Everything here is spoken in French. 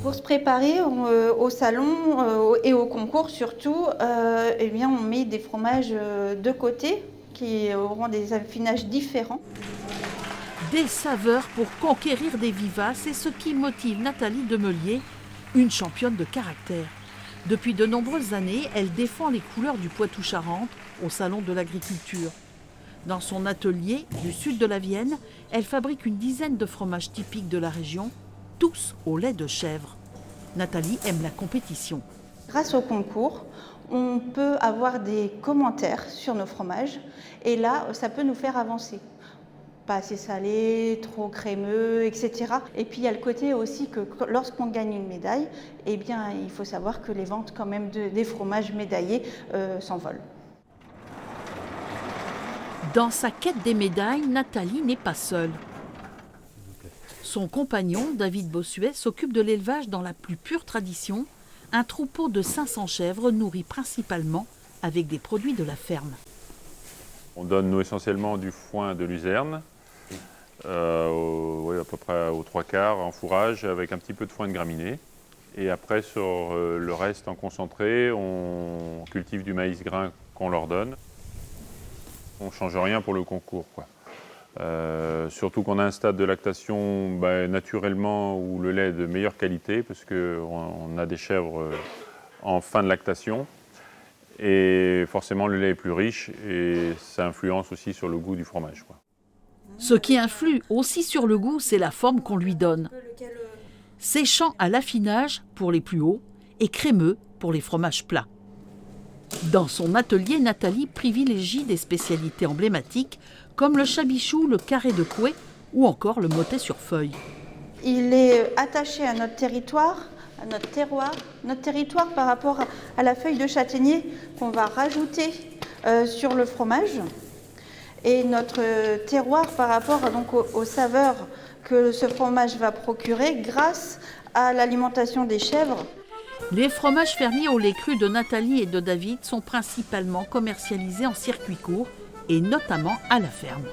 Pour se préparer au salon et au concours surtout, eh bien, on met des fromages de côté qui auront des affinages différents. Des saveurs pour conquérir des vivaces, c'est ce qui motive Nathalie Demelier, une championne de caractère. Depuis de nombreuses années, elle défend les couleurs du Poitou-Charentes au Salon de l'Agriculture. Dans son atelier du sud de la Vienne, elle fabrique une dizaine de fromages typiques de la région, tous au lait de chèvre. Nathalie aime la compétition. Grâce au concours, on peut avoir des commentaires sur nos fromages et là, ça peut nous faire avancer. Pas assez salé, trop crémeux, etc. Et puis il y a le côté aussi que lorsqu'on gagne une médaille, eh bien, il faut savoir que les ventes quand même des fromages médaillés s'envolent. Dans sa quête des médailles, Nathalie n'est pas seule. Son compagnon, David Bossuet, s'occupe de l'élevage dans la plus pure tradition, un troupeau de 500 chèvres nourri principalement avec des produits de la ferme. On donne nous essentiellement du foin de luzerne, à peu près aux 3/4 en fourrage avec un petit peu de foin de graminées. Et après sur le reste en concentré, on cultive du maïs grain qu'on leur donne. On ne change rien pour le concours, quoi. Surtout qu'on a un stade de lactation naturellement où le lait est de meilleure qualité parce qu'on a des chèvres en fin de lactation et forcément le lait est plus riche et ça influence aussi sur le goût du fromage, quoi. Ce qui influe aussi sur le goût, c'est la forme qu'on lui donne. Séchant à l'affinage pour les plus hauts et crémeux pour les fromages plats. Dans son atelier, Nathalie privilégie des spécialités emblématiques comme le chabichou, le carré de couet ou encore le mottet sur feuille. Il est attaché à notre territoire, à notre terroir. Notre territoire par rapport à la feuille de châtaignier qu'on va rajouter sur le fromage. Et notre terroir par rapport donc aux saveurs que ce fromage va procurer grâce à l'alimentation des chèvres. Les fromages fermiers au lait cru de Nathalie et de David sont principalement commercialisés en circuit court et notamment à la ferme.